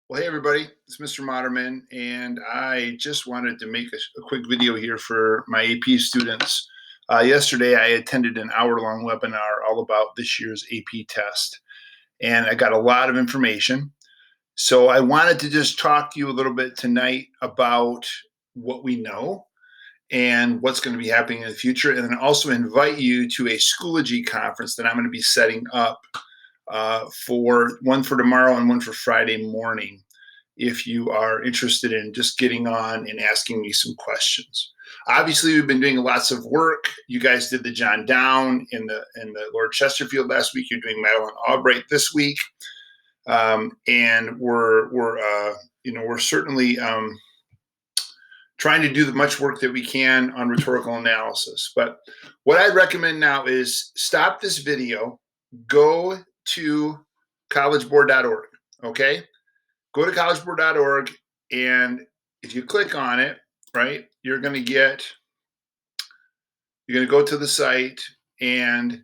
Well, hey everybody, it's Mr. Moderman, and I just wanted to make a quick video here for my AP students. Yesterday, I attended an hour-long webinar all about this year's AP test, and I got a lot of information. So I wanted to just talk to you a little bit tonight about what we know and what's going to be happening in the future, and then also invite you to a Schoology conference that I'm going to be setting up for one for tomorrow and one for Friday morning, if you are interested in just getting on and asking me some questions. Obviously, we've been doing lots of work. You guys did the John Down in the Lord Chesterfield last week. You're doing Madeline Albright this week, and we're certainly trying to do the much work that we can on rhetorical analysis. But what I'd recommend now is stop this video, go to collegeboard.org. Okay. Go to collegeboard.org, and if you click on it, right, you're going to go to the site and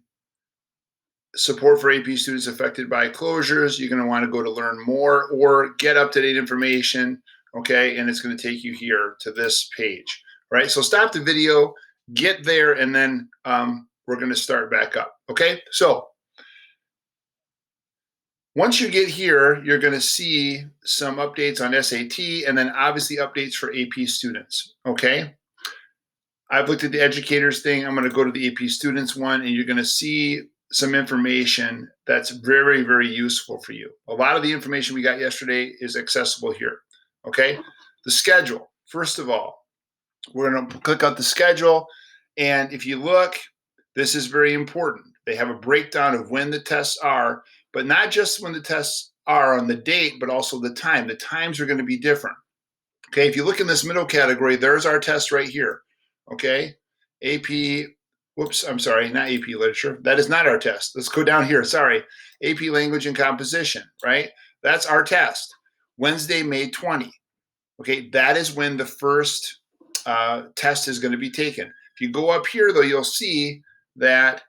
support for AP students affected by closures. You're going to want to go to learn more or get up-to-date information, okay, and it's going to take you here to this page, right? So stop the video, get there, and then we're going to start back up, okay? So once you get here, you're going to see some updates on SAT and then obviously updates for AP students, okay? I've looked at the educators thing. I'm going to go to the AP students one, and you're going to see some information that's very, very useful for you. A lot of the information we got yesterday is accessible here, okay? The schedule, first of all, we're going to click on the schedule, and if you look, this is very important. They have a breakdown of when the tests are, but not just when the tests are on the date, but also the time. The times are going to be different. Okay, if you look in this middle category, there's our test right here. Okay, AP, whoops, I'm sorry, not AP literature. That is not our test. Let's go down here, sorry. AP language and composition, right? That's our test. Wednesday, May 20. Okay, that is when the first test is going to be taken. If you go up here, though, you'll see that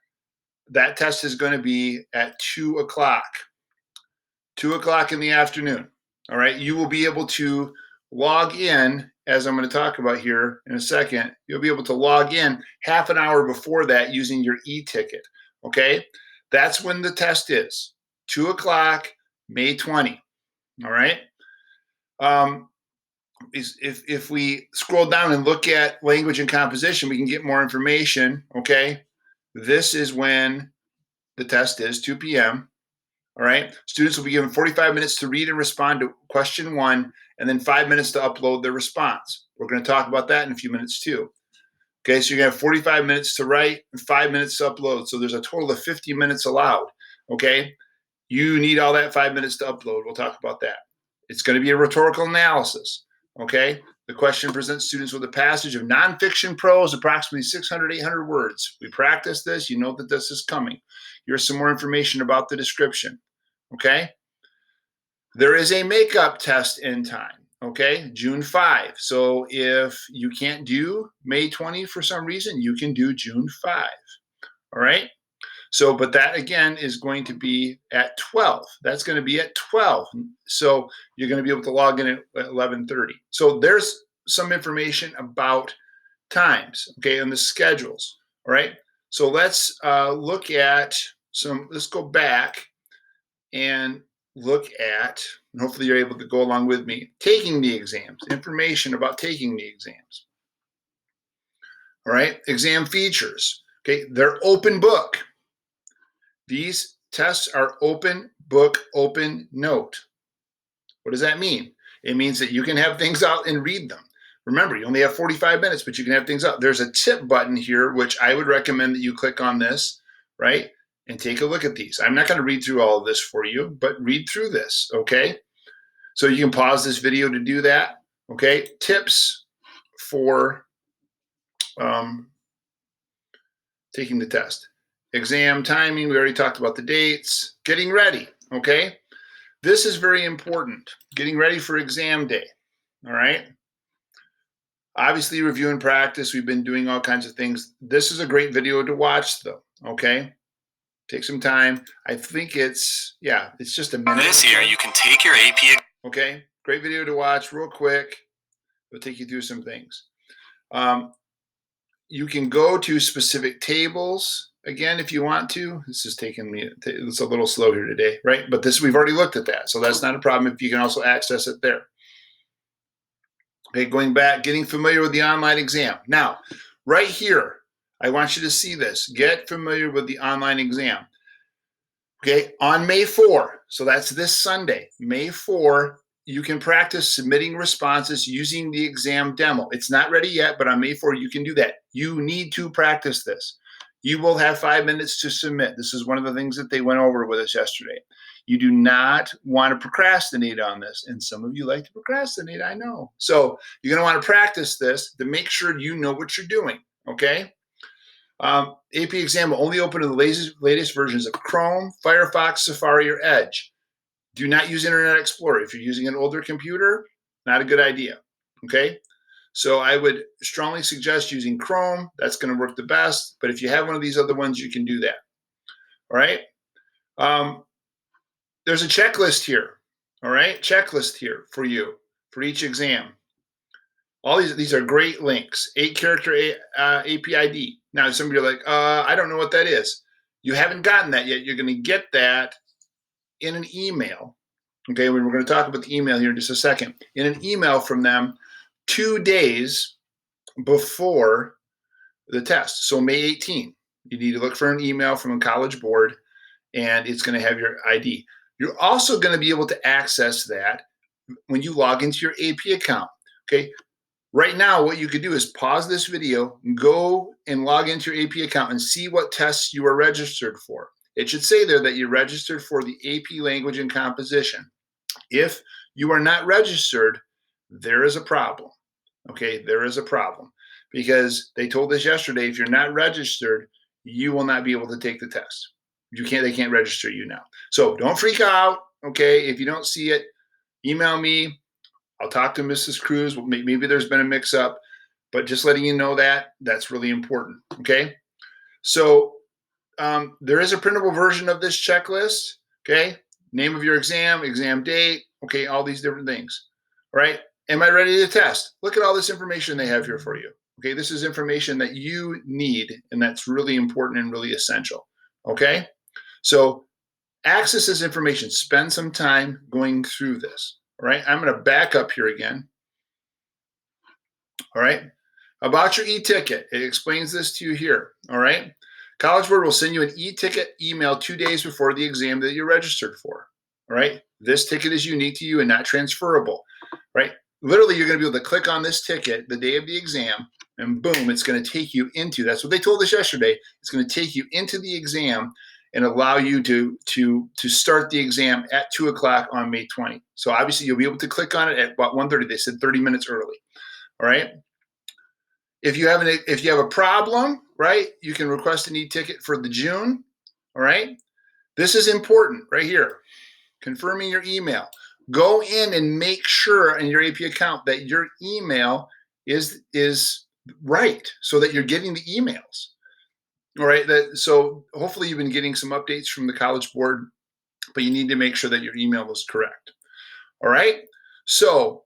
that test is going to be at 2 o'clock. 2 o'clock in the afternoon. All right. You will be able to log in, as I'm going to talk about here in a second. You'll be able to log in half an hour before that using your e-ticket. Okay. That's when the test is. 2 o'clock, May 20. All right. If we scroll down and look at language and composition, we can get more information. Okay. This is when the test is, 2 p.m. All right. Students will be given 45 minutes to read and respond to question 1, and then 5 minutes to upload their response. We're going to talk about that in a few minutes too. Okay. So you're going to have 45 minutes to write and 5 minutes to upload. So there's a total of 50 minutes allowed. Okay. You need all that 5 minutes to upload. We'll talk about that. It's going to be a rhetorical analysis. Okay. The question presents students with a passage of nonfiction prose, approximately 600, 800 words. We practice this. You know that this is coming. Here's some more information about the description. Okay. There is a makeup test end time. Okay. June 5. So if you can't do May 20 for some reason, you can do June 5. All right. So, but that again is going to be at 12. That's going to be at 12. So you're going to be able to log in at 11:30. So there's some information about times, okay, and the schedules. All right. So let's look at let's go back and look at, and hopefully you're able to go along with me, taking the exams, information about taking the exams. All right. Exam features. Okay. They're open book. These tests are open book, open note. What does that mean? It means that you can have things out and read them. Remember, you only have 45 minutes, but you can have things out. There's a tip button here, which I would recommend that you click on this, right? And take a look at these. I'm not going to read through all of this for you, but read through this, okay? So you can pause this video to do that, okay? Tips for taking the test. Exam timing, we already talked about the dates. Getting ready, okay? This is very important. Getting ready for exam day, all right? Obviously, review and practice. We've been doing all kinds of things. This is a great video to watch, though, okay? Take some time. I think it's just a minute. This year, you can take your AP. Okay, great video to watch real quick. It'll take you through some things. Um, you can go to specific tables again if you want to. This is taking me, it's a little slow here today, right? But this, we've already looked at that, so that's not a problem if you can also access it there. Okay, going back, getting familiar with the online exam. Now, right here, I want you to see this. Get familiar with the online exam. Okay, on May 4, so that's this Sunday, May 4, you can practice submitting responses using the exam demo. It's not ready yet, but on May 4, you can do that. You need to practice this. You will have 5 minutes to submit. This is one of the things that they went over with us yesterday. You do not want to procrastinate on this. And some of you like to procrastinate, I know. So you're going to want to practice this to make sure you know what you're doing, okay? AP exam will only open in the latest versions of Chrome, Firefox, Safari, or Edge. Do not use Internet Explorer. If you're using an older computer, not a good idea, okay? So I would strongly suggest using Chrome. That's going to work the best. But if you have one of these other ones, you can do that, all right? There's a checklist here, all right? Checklist here for you for each exam. All these are great links. 8-character APID. Now, some of you are like, I don't know what that is. You haven't gotten that yet. You're going to get that in an email. Okay, we're going to talk about the email here in just a second. In an email from them 2 days before the test. So May 18, you need to look for an email from a college board, and it's going to have your ID. You're also going to be able to access that when you log into your AP account. Okay. Right now, what you could do is pause this video, go and log into your AP account and see what tests you are registered for. It should say there that you're registered for the AP Language and Composition. If you are not registered, there is a problem. Okay, there is a problem because they told us yesterday, if you're not registered, you will not be able to take the test. They can't register you now. So don't freak out. Okay, if you don't see it, email me. I'll talk to Mrs. Cruz. Maybe there's been a mix-up, but just letting you know that that's really important. Okay, so there is a printable version of this checklist. Okay, name of your exam, exam date. Okay, all these different things. All right, am I ready to test? Look at all this information they have here for you. Okay, this is information that you need, and that's really important and really essential. Okay, so access this information. Spend some time going through this. All right, I'm going to back up here again. All right, about your e-ticket, it explains this to you here. All right, College Board will send you an e-ticket email 2 days before the exam that you're registered for. All right, this ticket is unique to you and not transferable. Right, literally, you're going to be able to click on this ticket the day of the exam, and boom, it's going to take you into. That's what they told us yesterday. It's going to take you into the exam and allow you to start the exam at 2 o'clock on May 20. So obviously you'll be able to click on it at about 1:30. They said 30 minutes early. All right. If you have a problem, right, you can request an e-ticket for the June. All right. This is important right here. Confirming your email. Go in and make sure in your AP account that your email is right so that you're getting the emails. All right. So hopefully you've been getting some updates from the College Board, but you need to make sure that your email is correct. All right. So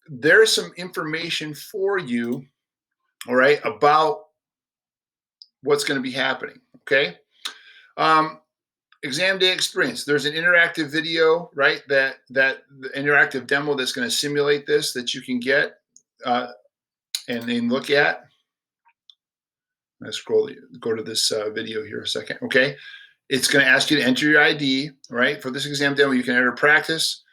there's some information for you, all right, about what's going to be happening. Okay. Exam day experience. There's an interactive video, right? That the interactive demo that's going to simulate this that you can get and then look at. Let's go to this video here a second. Okay. It's going to ask you to enter your ID, right? For this exam demo, you can enter practice.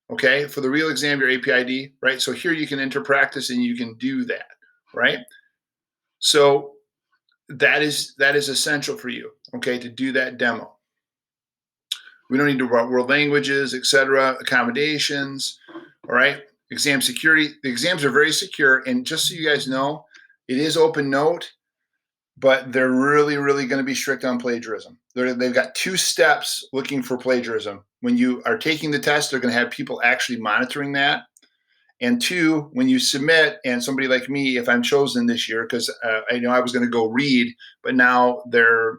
Okay. For the real exam, your AP ID, right? So here you can enter practice and you can do that, right? So that is essential for you, okay, to do that demo. We don't need to write world languages, etc., accommodations, all right? Exam security. The exams are very secure, and just so you guys know, it is open note, but they're really, really going to be strict on plagiarism. They've got 2 steps looking for plagiarism. When you are taking the test, they're going to have people actually monitoring that. And 2, when you submit, and somebody like me, if I'm chosen this year, because I know I was going to go read, but now they're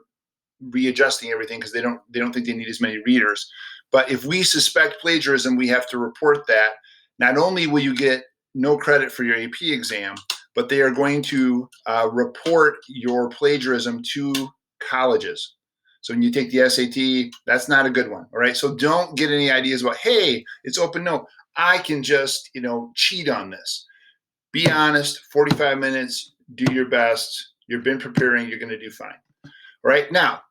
readjusting everything because they don't think they need as many readers. But if we suspect plagiarism, we have to report that. Not only will you get no credit for your AP exam, but they are going to report your plagiarism to colleges. So when you take the SAT, that's not a good one. All right. So don't get any ideas about, hey, it's open. No, I can just, cheat on this. Be honest, 45 minutes, do your best. You've been preparing, you're going to do fine. All right. Now,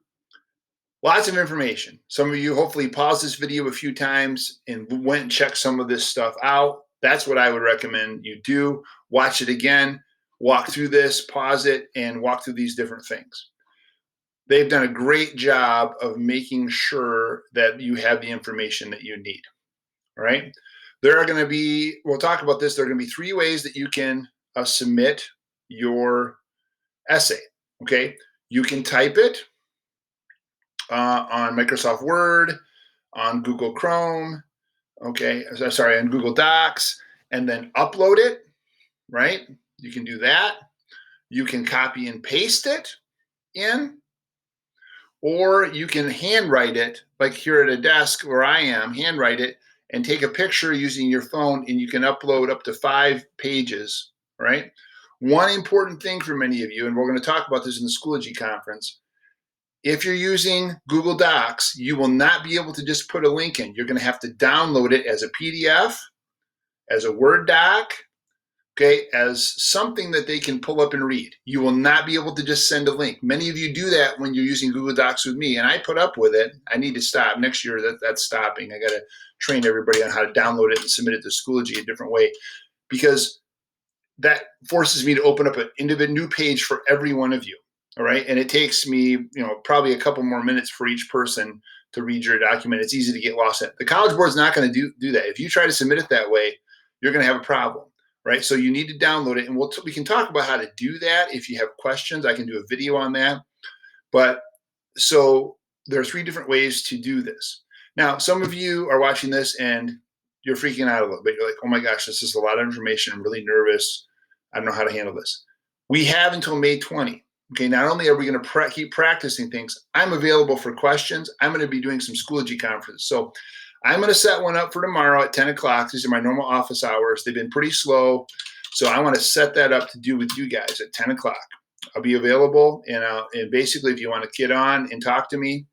lots of information. Some of you hopefully paused this video a few times and went and checked some of this stuff out. That's what I would recommend you do. Watch it again, walk through this, pause it, and walk through these different things. They've done a great job of making sure that you have the information that you need. All right. There are going to be, we'll talk about this, there are going to be 3 ways that you can submit your essay. Okay. You can type it on Microsoft Word, on Google Chrome, okay, sorry, on Google Docs, and then upload it, right? You can do that. You can copy and paste it in, or you can handwrite it, like here at a desk where I am, handwrite it and take a picture using your phone, and you can upload up to 5 pages, right? One important thing for many of you, and we're going to talk about this in the Schoology conference, if you're using Google Docs, you will not be able to just put a link in. You're going to have to download it as a PDF, as a Word doc, okay, as something that they can pull up and read. You will not be able to just send a link. Many of you do that when you're using Google Docs with me, and I put up with it. I need to stop. Next year, that's stopping. I got to train everybody on how to download it and submit it to Schoology a different way, because that forces me to open up an individual new page for every one of you. All right. And it takes me, probably a couple more minutes for each person to read your document. It's easy to get lost in. The College Board's not going to do that. If you try to submit it that way, you're going to have a problem, right? So you need to download it, and we can talk about how to do that. If you have questions, I can do a video on that. But so there are 3 different ways to do this. Now, some of you are watching this and you're freaking out a little bit. You're like, oh my gosh, this is a lot of information. I'm really nervous. I don't know how to handle this. We have until May 20. Okay, not only are we going to keep practicing things, I'm available for questions. I'm going to be doing some Schoology conferences. So I'm going to set one up for tomorrow at 10 o'clock. These are my normal office hours. They've been pretty slow. So I want to set that up to do with you guys at 10 o'clock. I'll be available. And basically, if you want to get on and talk to me,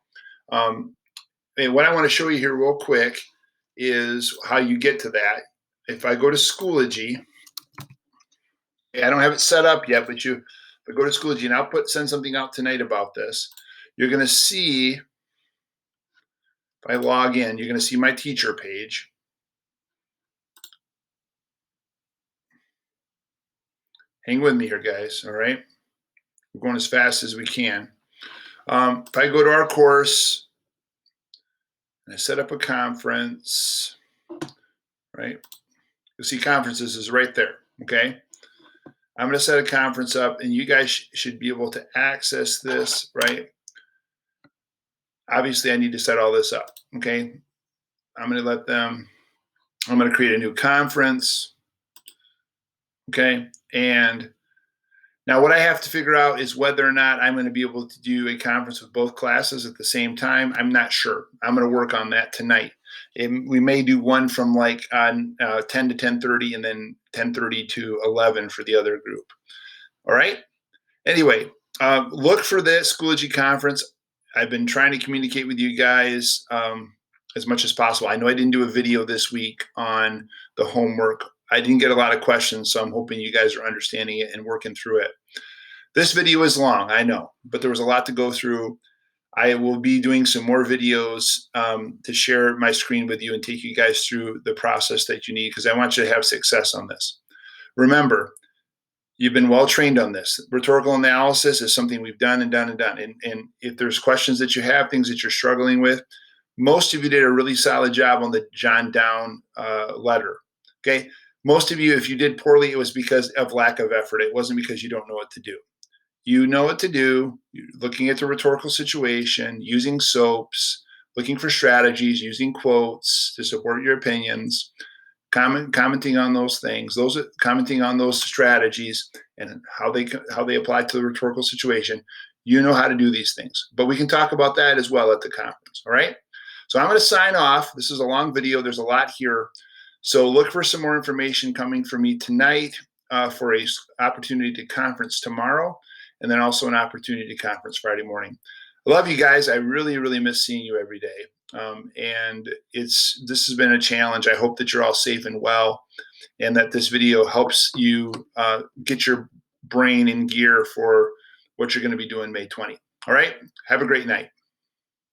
and what I want to show you here real quick is how you get to that. If I go to Schoology, I don't have it set up yet, but go to Schoology, and I'll send something out tonight about this. You're going to see, if I log in, you're going to see my teacher page. Hang with me here, guys. All right. We're going as fast as we can. If I go to our course and I set up a conference, right? You'll see conferences is right there. Okay. I'm going to set a conference up, and you guys should be able to access this, right? Obviously, I need to set all this up, okay? I'm going to create a new conference, okay? And now what I have to figure out is whether or not I'm going to be able to do a conference with both classes at the same time. I'm not sure. I'm going to work on that tonight. We may do one from like 10 to 10:30 and then 10:30 to 11 for the other group. All right. Anyway, look for this Schoology conference. I've been trying to communicate with you guys as much as possible. I know I didn't do a video this week on the homework. I didn't get a lot of questions, so I'm hoping you guys are understanding it and working through it. This video is long, I know, but there was a lot to go through. I will be doing some more videos to share my screen with you and take you guys through the process that you need, because I want you to have success on this. Remember, you've been well trained on this. Rhetorical analysis is something we've done and done and done. And if there's questions that you have, things that you're struggling with, most of you did a really solid job on the John Down letter. Okay. Most of you, if you did poorly, it was because of lack of effort. It wasn't because you don't know what to do. You know what to do. You're looking at the rhetorical situation, using SOAPs, looking for strategies, using quotes to support your opinions, commenting on those things, commenting on those strategies and how they apply to the rhetorical situation. You know how to do these things, but we can talk about that as well at the conference. All right. So I'm going to sign off. This is a long video. There's a lot here. So look for some more information coming from me tonight for a opportunity to conference tomorrow, and then also an opportunity to conference Friday morning. I love you guys. I really, really miss seeing you every day. And this has been a challenge. I hope that you're all safe and well, and that this video helps you get your brain in gear for what you're going to be doing May 20. All right. Have a great night.